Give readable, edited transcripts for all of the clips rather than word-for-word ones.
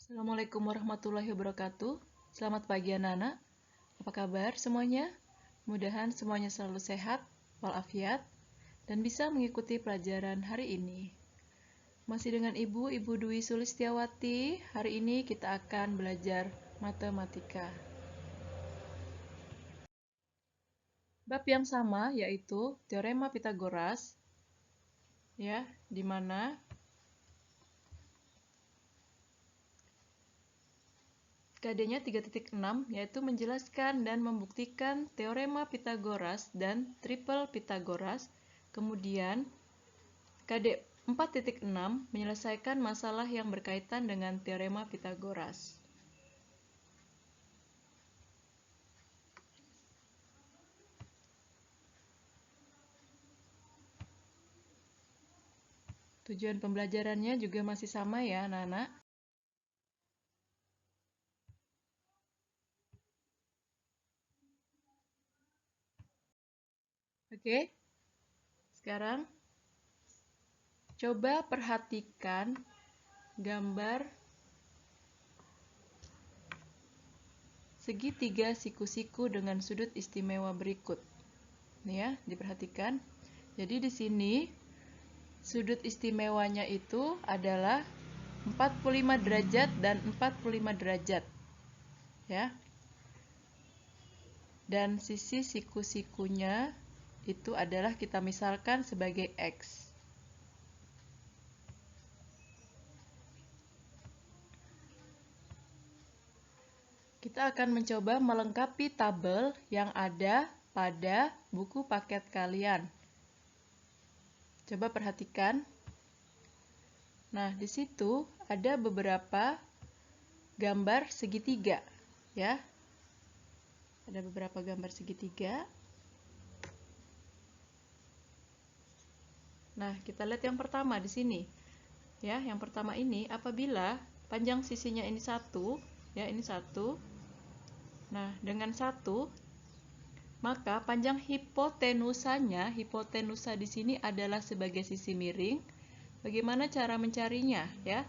Assalamualaikum warahmatullahi wabarakatuh. Selamat pagi anak-anak. Apa kabar semuanya? Mudah-mudahan semuanya selalu sehat, walafiat, dan bisa mengikuti pelajaran hari ini. Masih dengan Ibu Dwi Sulistiawati. Hari ini kita akan belajar matematika. Bab yang sama yaitu teorema Pitagoras, ya, di mana KD-nya 3.6 yaitu menjelaskan dan membuktikan teorema Pitagoras dan triple Pitagoras. Kemudian KD 4.6 menyelesaikan masalah yang berkaitan dengan teorema Pitagoras. Tujuan pembelajarannya juga masih sama ya anak-anak. Oke, sekarang coba perhatikan gambar segitiga siku-siku dengan sudut istimewa berikut. Nih ya, diperhatikan. Jadi di sini sudut istimewanya itu adalah 45 derajat dan 45 derajat. Ya. Dan sisi siku-sikunya itu adalah kita misalkan sebagai X. Kita akan mencoba melengkapi tabel yang ada pada buku paket kalian. Coba perhatikan. Nah, di situ ada beberapa gambar segitiga, ya. Ada beberapa gambar segitiga. Nah, kita lihat yang pertama di sini. Ya, yang pertama ini apabila panjang sisinya ini 1, ya, ini 1. Nah, dengan 1, maka panjang hipotenusanya, hipotenusa di sini adalah sebagai sisi miring. Bagaimana cara mencarinya, ya?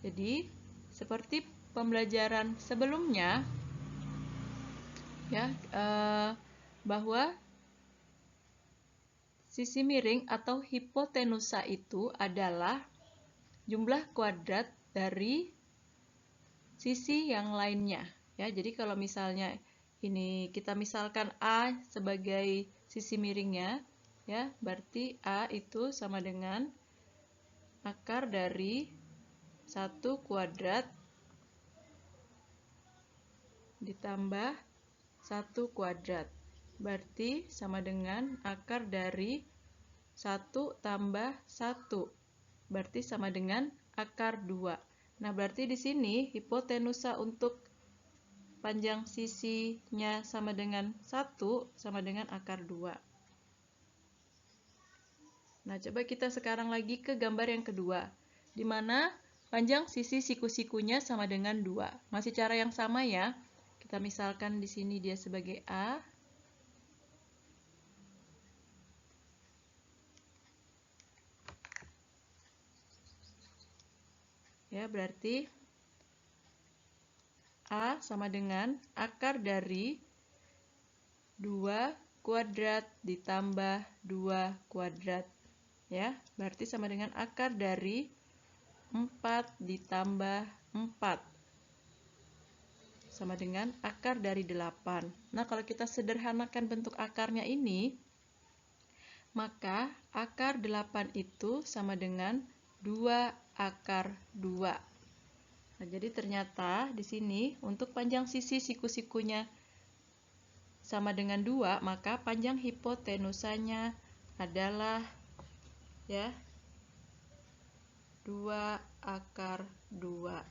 Jadi, seperti pembelajaran sebelumnya, ya, bahwa sisi miring atau hipotenusa itu adalah jumlah kuadrat dari sisi yang lainnya. Ya, jadi kalau misalnya ini kita misalkan A sebagai sisi miringnya, ya, berarti A itu sama dengan akar dari 1 kuadrat ditambah 1 kuadrat. Berarti sama dengan akar dari 1 tambah 1. Berarti sama dengan akar 2. Nah, berarti di sini hipotenusa untuk panjang sisinya sama dengan 1 sama dengan akar 2. Nah, coba kita sekarang lagi ke gambar yang kedua, di mana panjang sisi siku-sikunya sama dengan 2. Masih cara yang sama ya. Kita misalkan di sini dia sebagai A. Ya, berarti A sama dengan akar dari 2 kuadrat ditambah 2 kuadrat. Ya, berarti sama dengan akar dari 4 ditambah 4. Sama dengan akar dari 8. Nah, kalau kita sederhanakan bentuk akarnya ini, maka akar 8 itu sama dengan 2 akar 2. Nah, jadi ternyata di sini untuk panjang sisi siku-sikunya sama dengan 2, maka panjang hipotenusanya adalah, ya, 2 akar 2.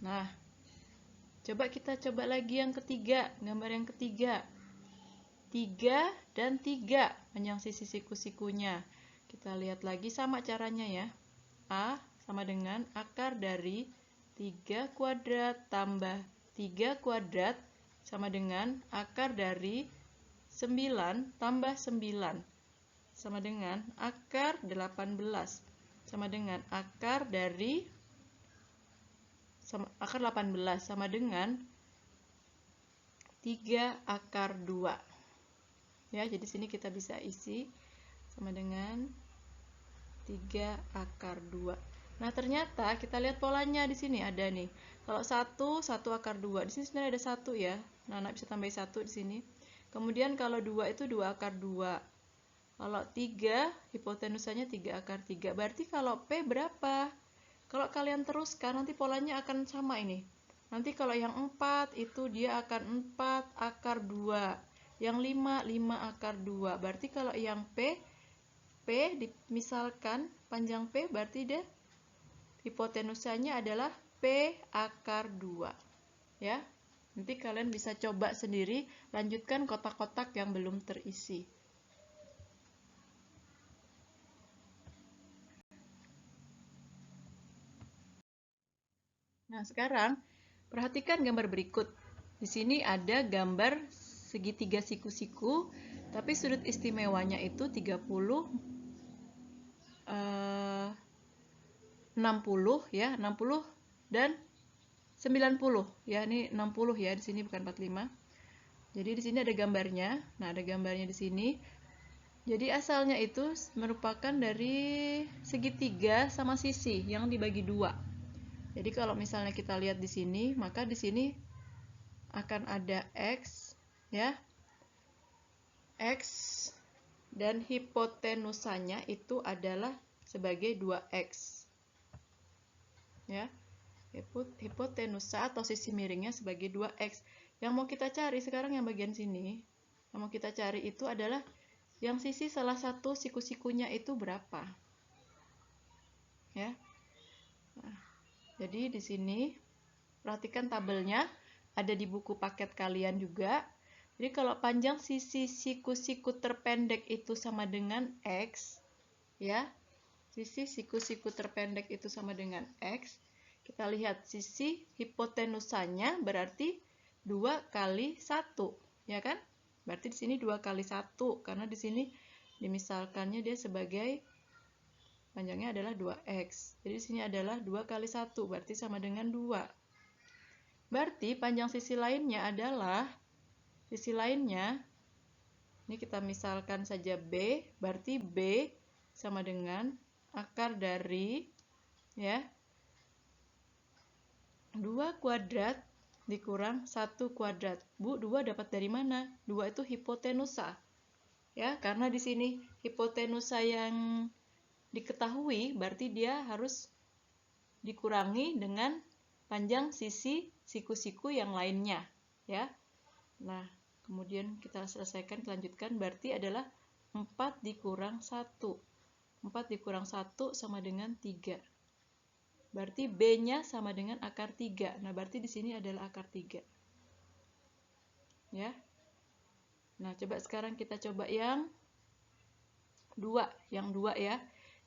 Nah, coba lagi yang ketiga, gambar yang ketiga. 3 dan 3 panjang sisi siku-sikunya. Kita lihat lagi sama caranya ya. A sama dengan akar dari 3 kuadrat tambah 3 kuadrat sama dengan akar dari 9 tambah 9 sama dengan akar 18 sama dengan akar dari akar 18 sama dengan 3 akar 2. Ya, jadi sini kita bisa isi sama dengan 3 akar 2. Nah, ternyata kita lihat polanya di sini ada nih. Kalau 1 akar 2. Di sini sebenarnya ada 1 ya. Nah, anak bisa tambah 1 di sini. Kemudian kalau 2 itu 2 akar 2. Kalau 3, hipotenusanya 3 akar 3. Berarti kalau P berapa? Kalau kalian teruskan, nanti polanya akan sama ini. Nanti kalau yang 4, itu dia akan 4 akar 2. Yang 5, 5 akar 2. Berarti kalau yang P misalkan panjang P, berarti dia hipotenusanya adalah P akar 2. Ya, nanti kalian bisa coba sendiri, lanjutkan kotak-kotak yang belum terisi. Nah, sekarang perhatikan gambar berikut. Di sini ada gambar segitiga siku-siku, tapi sudut istimewanya itu 30, 60 ya, 60 dan 90 ya, ini 60 ya, di sini bukan 45. Jadi di sini ada gambarnya. Nah, ada gambarnya di sini. Jadi asalnya itu merupakan dari segitiga sama sisi yang dibagi 2. Jadi kalau misalnya kita lihat di sini, maka di sini akan ada X ya. X dan hipotenusanya itu adalah sebagai 2X. Ya. Hipotenusa atau sisi miringnya sebagai 2X. Yang mau kita cari sekarang yang bagian sini, yang mau kita cari itu adalah yang sisi salah satu siku-sikunya itu berapa. Ya. Nah, jadi di sini perhatikan tabelnya, ada di buku paket kalian juga. Jadi kalau panjang sisi siku-siku terpendek itu sama dengan X, ya. Sisi siku-siku terpendek itu sama dengan X. Kita lihat sisi hipotenusanya berarti 2 kali 1, ya kan? Berarti di sini 2 kali 1, karena di sini dimisalkannya dia sebagai panjangnya adalah 2X. Jadi di sini adalah 2 kali 1, berarti sama dengan 2. Berarti panjang sisi lainnya adalah, sisi lainnya, ini kita misalkan saja B, berarti B sama dengan akar dari, ya, 2 kuadrat dikurang 1 kuadrat. Bu, 2 dapat dari mana? 2 itu hipotenusa. Ya, karena di sini hipotenusa yang diketahui, berarti dia harus dikurangi dengan panjang sisi siku-siku yang lainnya, ya. Nah, kemudian kita selesaikan, lanjutkan, berarti adalah 4 dikurang 1. 4 dikurang 1 sama dengan 3. Berarti B-nya sama dengan akar 3. Nah, berarti di sini adalah akar 3. Ya. Nah, coba sekarang kita coba yang 2. Yang 2 ya.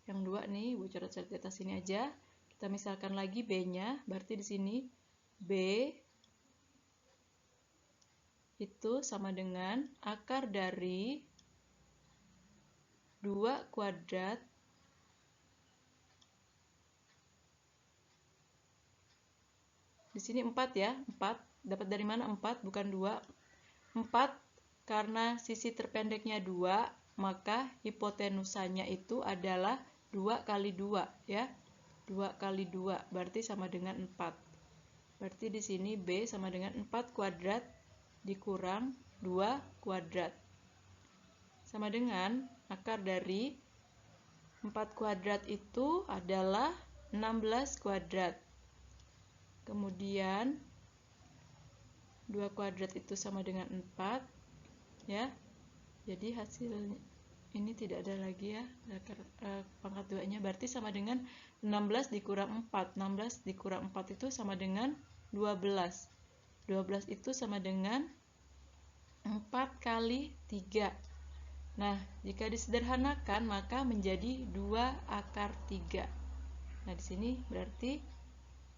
Yang 2 nih, Bu coret-coret di atas sini aja. Kita misalkan lagi B-nya, berarti di sini B itu sama dengan akar dari 2 kuadrat di sini 4 ya, 4. Dapat dari mana 4? Bukan 2. 4 karena sisi terpendeknya 2, maka hipotenusanya itu adalah 2 kali 2 ya. 2 kali 2 berarti sama dengan 4. Berarti di sini B sama dengan 4 kuadrat dikurang 2 kuadrat. Sama dengan akar dari 4 kuadrat itu adalah 16 kuadrat. Kemudian 2 kuadrat itu sama dengan 4, ya. Jadi hasilnya ini tidak ada lagi ya, pangkat 2-nya, berarti sama dengan 16 dikurang 4. 16 dikurang 4 itu sama dengan 12. 12 itu sama dengan 4 kali 3. Nah, jika disederhanakan maka menjadi 2 akar 3. Nah, di sini berarti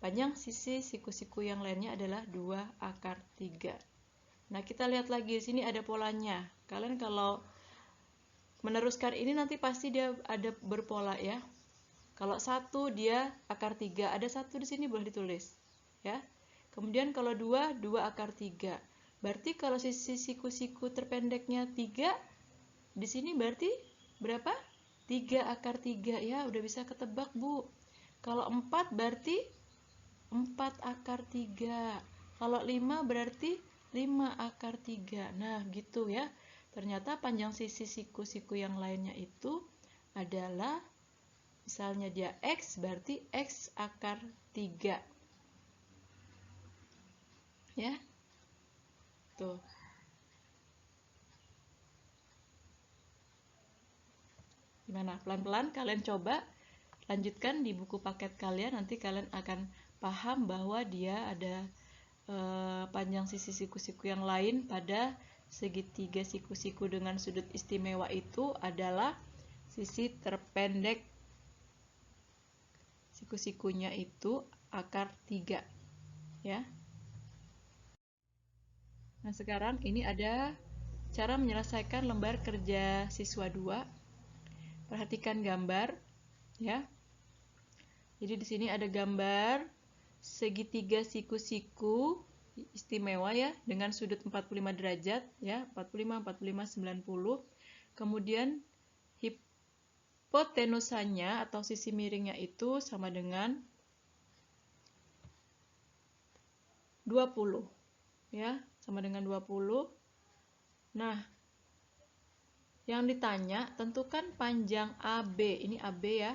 panjang sisi siku-siku yang lainnya adalah 2 akar 3. Nah, kita lihat lagi, di sini ada polanya. Kalian kalau meneruskan ini nanti pasti dia ada berpola ya. Kalau 1 dia akar 3, ada 1 di sini boleh ditulis. ya. Kemudian kalau 2 akar 3. Berarti kalau sisi siku-siku terpendeknya 3, di sini berarti berapa? 3 akar 3 ya, udah bisa ketebak, Bu. Kalau 4 berarti 4 akar 3. Kalau 5 berarti 5 akar 3. Nah, gitu ya. Ternyata panjang sisi siku-siku yang lainnya itu adalah, misalnya dia X, berarti X akar 3. Ya. Tuh. Gimana? Pelan-pelan kalian coba lanjutkan di buku paket kalian, nanti kalian akan paham bahwa dia ada panjang sisi siku-siku yang lain pada segitiga siku-siku dengan sudut istimewa itu adalah sisi terpendek siku-sikunya itu akar 3 ya. Nah, sekarang ini ada cara menyelesaikan lembar kerja siswa 2. Perhatikan gambar ya. Jadi di sini ada gambar segitiga siku-siku istimewa ya, dengan sudut 45 derajat ya, 45, 45, 90. Kemudian hipotenusanya atau sisi miringnya itu sama dengan 20 ya, sama dengan 20. Nah, yang ditanya tentukan panjang AB. Ini AB ya.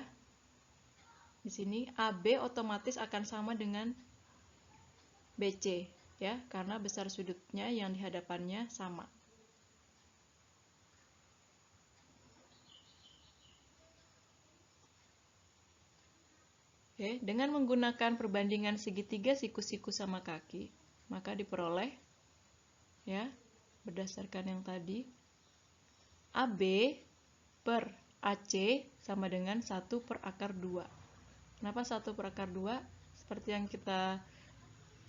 Di sini AB otomatis akan sama dengan BC ya, karena besar sudutnya yang di hadapannya sama. Oke, dengan menggunakan perbandingan segitiga siku-siku sama kaki, maka diperoleh ya, berdasarkan yang tadi, AB per AC sama dengan 1 per akar 2. Kenapa 1 per akar 2? Seperti yang kita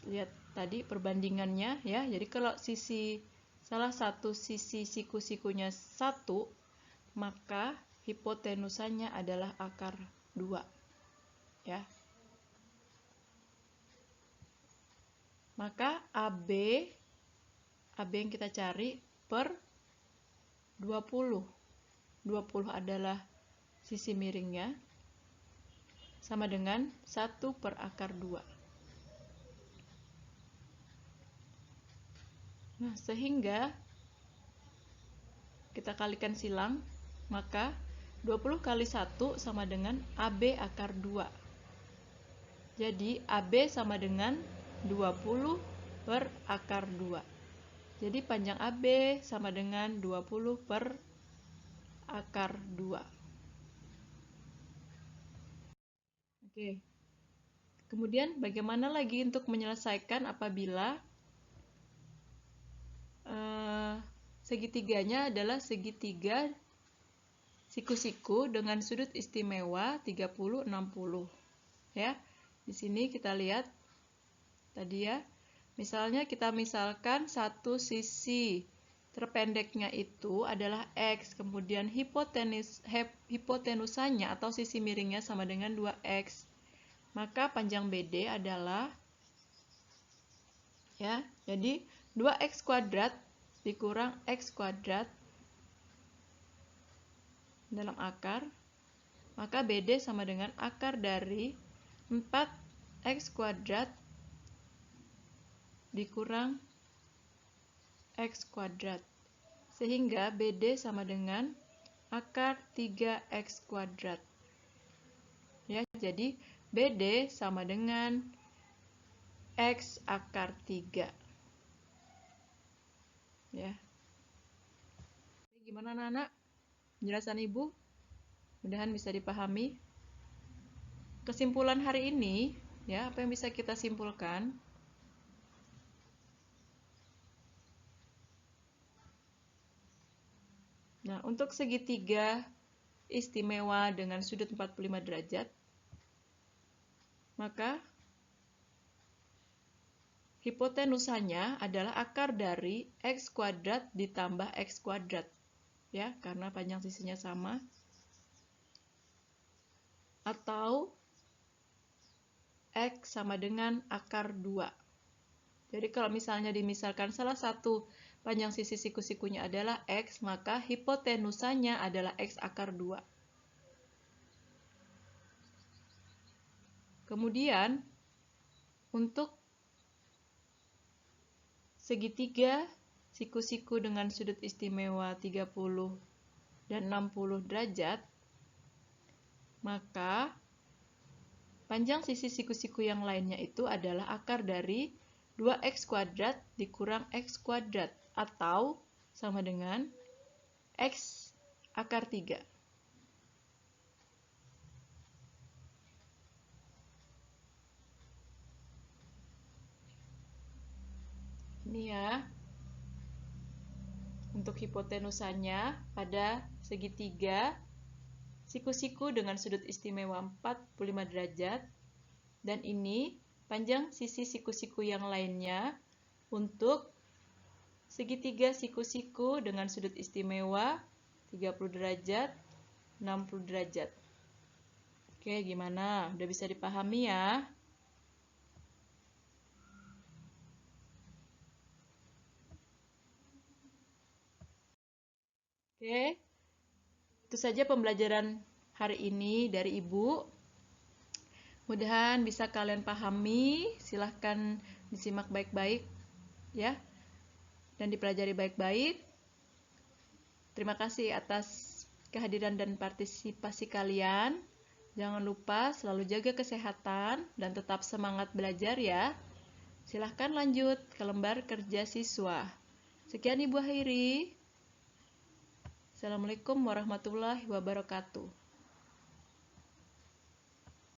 lihat tadi perbandingannya ya. Jadi kalau salah satu sisi siku-sikunya 1, maka hipotenusanya adalah akar 2 ya. Maka AB yang kita cari per 20. 20 adalah sisi miringnya, sama dengan 1 per akar 2. Nah, sehingga kita kalikan silang, maka 20 kali 1 sama dengan AB akar 2. Jadi AB sama dengan 20 per akar 2. Jadi panjang AB sama dengan 20 per akar 2. Oke. Kemudian bagaimana lagi untuk menyelesaikan apabila segitiganya adalah segitiga siku-siku dengan sudut istimewa 30, 60. Ya. Di sini kita lihat tadi ya. Misalnya kita misalkan satu sisi terpendeknya itu adalah X, kemudian hipotenusanya atau sisi miringnya sama dengan 2X. Maka panjang BD adalah ya, jadi 2X kuadrat dikurang X kuadrat dalam akar, maka BD sama dengan akar dari 4X kuadrat dikurang X kuadrat, sehingga BD sama dengan akar 3X kuadrat ya. Jadi BD sama dengan X akar 3 ya. Gimana anak-anak? Penjelasan Ibu? Mudahan bisa dipahami. Kesimpulan hari ini ya, apa yang bisa kita simpulkan? Nah, untuk segitiga istimewa dengan sudut 45 derajat, maka hipotenusanya adalah akar dari X kuadrat ditambah X kuadrat ya, karena panjang sisinya sama. Atau X sama dengan akar 2. Jadi kalau misalnya dimisalkan salah satu panjang sisi siku-sikunya adalah X, maka hipotenusanya adalah X akar 2. Kemudian, untuk segitiga siku-siku dengan sudut istimewa 30 dan 60 derajat, maka panjang sisi siku-siku yang lainnya itu adalah akar dari 2x kuadrat dikurang x kuadrat, atau sama dengan x akar 3. Ini ya, untuk hipotenusanya pada segitiga siku-siku dengan sudut istimewa 45 derajat, dan ini panjang sisi siku-siku yang lainnya untuk segitiga siku-siku dengan sudut istimewa 30 derajat, 60 derajat. Oke, gimana? Udah bisa dipahami ya? Oke, itu saja pembelajaran hari ini dari Ibu. Mudahan bisa kalian pahami. Silahkan disimak baik-baik ya, dan dipelajari baik-baik. Terima kasih atas kehadiran dan partisipasi kalian. Jangan lupa selalu jaga kesehatan dan tetap semangat belajar ya. Silahkan lanjut ke lembar kerja siswa. Sekian Ibu akhiri. Assalamualaikum warahmatullahi wabarakatuh.